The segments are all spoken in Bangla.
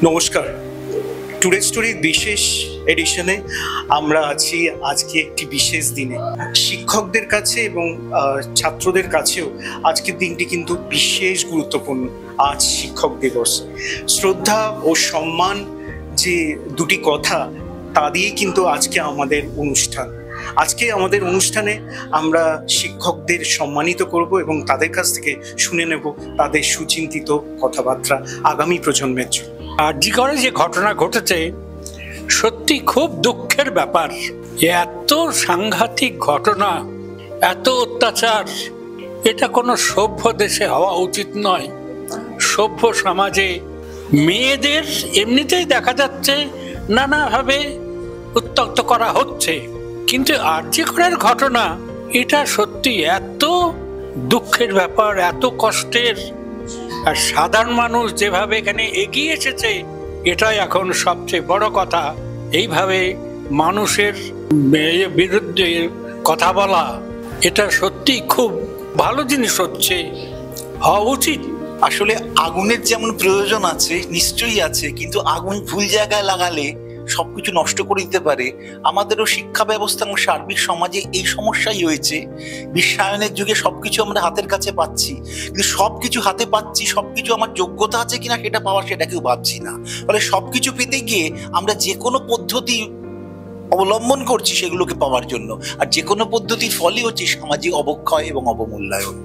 নমস্কার। টুডে স্টোরির বিশেষ এডিশনে আমরা আছি আজকে একটি বিশেষ দিনে। শিক্ষকদের কাছে এবং ছাত্রদের কাছেও আজকের দিনটি কিন্তু বিশেষ গুরুত্বপূর্ণ। আজ শিক্ষক দিবস। শ্রদ্ধা ও সম্মান যে দুটি কথা, তা দিয়েই কিন্তু আজকে আমাদের অনুষ্ঠান। আজকে আমাদের অনুষ্ঠানে আমরা শিক্ষকদের সম্মানিত করব এবং তাদের কাছ থেকে শুনে নেব তাদের সুচিন্তিত কথাবার্তা আগামী প্রজন্মের জন্য। আরজি করে যে ঘটনা ঘটেছে সত্যি খুব দুঃখের ব্যাপার। এত সাংঘাতিক ঘটনা, এত অত্যাচার, এটা কোনো সভ্য দেশে হওয়া উচিত নয়। সভ্য সমাজে মেয়েদের এমনিতেই দেখা যাচ্ছে নানাভাবে উত্ত্যক্ত করা হচ্ছে, কিন্তু আরজি করের ঘটনা এটা সত্যি এত দুঃখের ব্যাপার, এত কষ্টের। আর সাধারণ মানুষ যেভাবে এখানে এগিয়ে এসেছে, এটাই এখন সবচেয়ে বড় কথা। এইভাবে মানুষের বিরুদ্ধে কথা বলা, এটা সত্যি খুব ভালো জিনিস হচ্ছে, হওয়া উচিত। আসলে আগুনের যেমন প্রয়োজন আছে, নিশ্চয়ই আছে, কিন্তু আগুন ভুল জায়গায় লাগালে সবকিছু নষ্ট করে দিতে পারে। আমাদেরও শিক্ষা ব্যবস্থা এবং সার্বিক সমাজে এই সমস্যাই হয়েছে। বিশ্বায়নের যুগে সবকিছু আমরা হাতের কাছে পাচ্ছি, কিন্তু সবকিছু হাতে পাচ্ছি, সবকিছু আমার যোগ্যতা আছে কিনা সেটা পাওয়ার, সেটা কেউ ভাবছি না। ফলে সবকিছু পেতে গিয়ে আমরা যে কোনো পদ্ধতি অবলম্বন করছি সেগুলোকে পাওয়ার জন্য, আর যে কোনো পদ্ধতির ফলে হচ্ছে সামাজিক অবক্ষয় এবং অবমূল্যায়ন।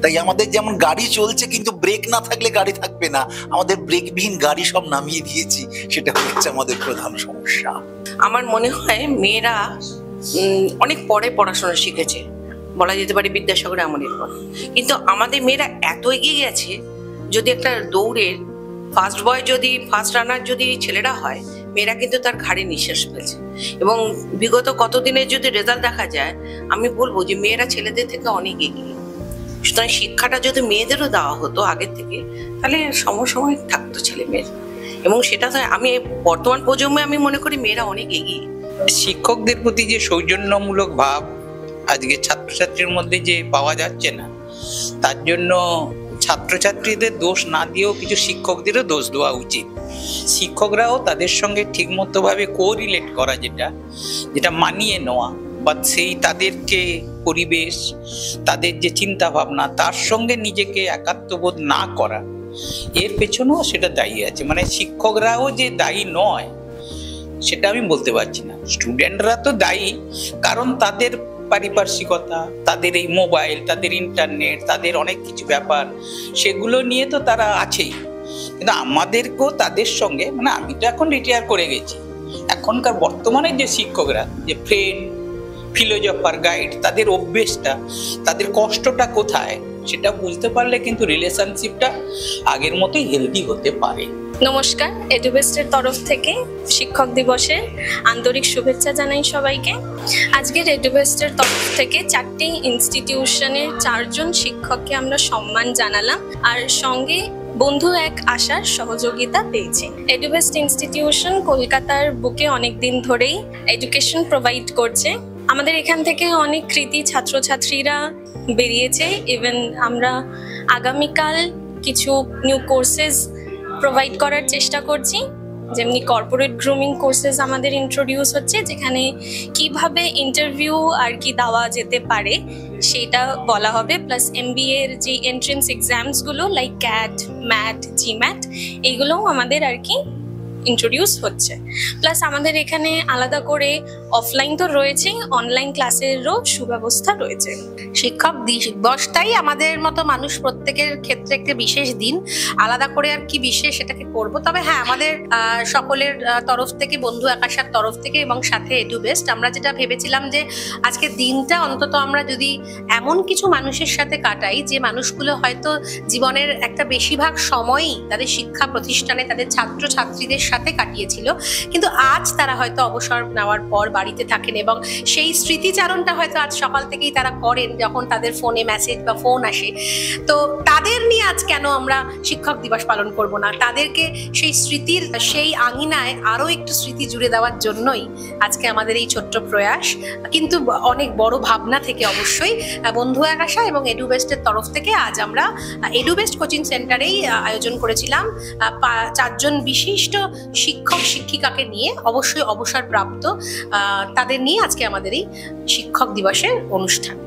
তাই আমাদের যেমন গাড়ি চলছে, কিন্তু ব্রেক না থাকলে গাড়ি থাকবে না। আমাদের ব্রেকবিহীন গাড়ি সব নামিয়ে দিয়েছি, সেটা হচ্ছে আমাদের প্রধান সমস্যা। আমার মনে হয় মেয়েরা অনেক পরে পড়াশোনা শিখেছে, বলা যেতে পারে বিদ্যাসাগর আমলের পর। কিন্তু আমাদের মেয়েরা এত এগিয়ে গেছে, যদি একটা দৌড়ের ফার্স্ট বয়, যদি ফার্স্ট রানার যদি ছেলেরা হয়, মেয়েরা কিন্তু তার ঘাড়ে নিঃশ্বাস ফেলছে। এবং বিগত কতদিনের যদি রেজাল্ট দেখা যায়, আমি বলবো যে মেয়েরা ছেলেদের থেকে অনেক এগিয়ে। সুতরাং শিক্ষাটা যদি মেয়েদেরও দেওয়া হতো আগের থেকে, তাহলে সময় থাকতো ছেলে মেয়ের। এবং সেটা আমি বর্তমান প্রজন্মে আমি মনে করি মেয়েরা অনেক এগিয়ে। শিক্ষকদের প্রতি যে সৌজন্যমূলক ভাব আজকে ছাত্রছাত্রীর মধ্যে যে পাওয়া যাচ্ছে না, তার জন্য ছাত্রছাত্রীদের দোষ না দিয়েও কিছু শিক্ষকদেরও দোষ দেওয়া উচিত। শিক্ষকরাও তাদের সঙ্গে ঠিকমতো ভাবে কোরিলেট করা, যেটা মানিয়ে নেওয়া, বা সেই তাদেরকে পরিবেশ, তাদের যে চিন্তা ভাবনা, তার সঙ্গে নিজেকে একাত্মবোধ না করা, এর পেছনেও সেটা দায়ী আছে। মানে শিক্ষকরাও যে দায়ী নয় সেটা আমি বলতে পারছি না। স্টুডেন্টরা তো দায়ী, কারণ তাদের পারিপার্শ্বিকতা, তাদের এই মোবাইল, তাদের ইন্টারনেট, তাদের অনেক কিছু ব্যাপার, সেগুলো নিয়ে তো তারা আছেই। কিন্তু আমাদেরকেও তাদের সঙ্গে, মানে আমি তো এখন রিটায়ার করে গেছি, এখনকার বর্তমানে যে শিক্ষকরা, যে ফ্রেন্ড, ফিলোজফার, গাইড, তাদের অভ্যেসটা, তাদের কষ্টটা কোথায়, সেটা বুঝতে পারলে কিন্তু রিলেশনশিপটা আগের মতোই হেলদি হতে পারে। নমস্কার, এডুবেস্টের তরফ থেকে শিক্ষক দিবসের আন্তরিক শুভেচ্ছা জানাই সবাইকে। আজকের এডুবেস্টের তরফ থেকে 4টি ইনস্টিটিউশনের 4 জন শিক্ষককে আমরা সম্মান জানালাম, আর সঙ্গে বন্ধু এক আশার সহযোগিতা পেয়েছি। এডুবেস্ট ইনস্টিটিউশন কলকাতার বুকে অনেকদিন ধরেই এডুকেশন প্রোভাইড করছে। আমাদের এখান থেকে অনেক কৃতি ছাত্রছাত্রীরা বেরিয়েছে। ইভেন আমরা আগামীকাল কিছু নিউ কোর্সেস প্রোভাইড করার চেষ্টা করছি, যেমনি কর্পোরেট গ্রুমিং কোর্সেস আমাদের ইন্ট্রোডিউস হচ্ছে, যেখানে কিভাবে ইন্টারভিউ আর কি দেওয়া যেতে পারে সেটা বলা হবে। প্লাস MBA এর যে এন্ট্রেন্স এক্সামসগুলো লাইক ক্যাট, ম্যাট, জিম্যাট, এইগুলোও আমাদের আর কি ইন্ট্রোডিউস হচ্ছে। প্লাস আমাদের এখানে আলাদা করে অফলাইন তো রয়েছে, অনলাইন ক্লাসেরও সুব্যবস্থা রয়েছে। শিক্ষক দিবসটাই আমাদের মতো মানুষ প্রত্যেকের ক্ষেত্রে একটা বিশেষ দিন। আলাদা করে আর কি বিশেষ সেটাকে করব। তবে হ্যাঁ, আমাদের সকলের তরফ থেকে, বন্ধু আকাশার তরফ থেকে এবং সাথে এডুবেস্ট, আমরা যেটা ভেবেছিলাম যে আজকের দিনটা অন্তত আমরা যদি এমন কিছু মানুষের সাথে কাটাই, যে মানুষগুলো হয়তো জীবনের একটা বেশিরভাগ সময়ই তাদের শিক্ষা প্রতিষ্ঠানে তাদের ছাত্রছাত্রীদের সাথে সাথে কাটিয়েছিল, কিন্তু আজ তারা হয়তো অবসর নেওয়ার পর বাড়িতে থাকেন এবং সেই স্মৃতিচারণটা হয়তো আজ সকাল থেকেই তারা করেন যখন তাদের ফোনে মেসেজ বা ফোন আসে। তো তাদের নিয়ে আজ কেন আমরা শিক্ষক দিবস পালন করব না? তাদেরকে সেই স্মৃতির সেই আঙিনায় আরো একটু স্মৃতি জুড়ে দেওয়ার জন্যই আজকে আমাদের এই ছোট্ট প্রয়াস, কিন্তু অনেক বড় ভাবনা থেকে অবশ্যই। বন্ধু এক আশা এবং এডুবেস্টের তরফ থেকে আজ আমরা এডুবেস্ট কোচিং সেন্টারেই আয়োজন করেছিলাম 4 জন বিশিষ্ট শিক্ষক শিক্ষিকাকে নিয়ে, অবশ্যই অবসরপ্রাপ্ত, তাদের নিয়ে আজকে আমাদের এই শিক্ষক দিবসের অনুষ্ঠান।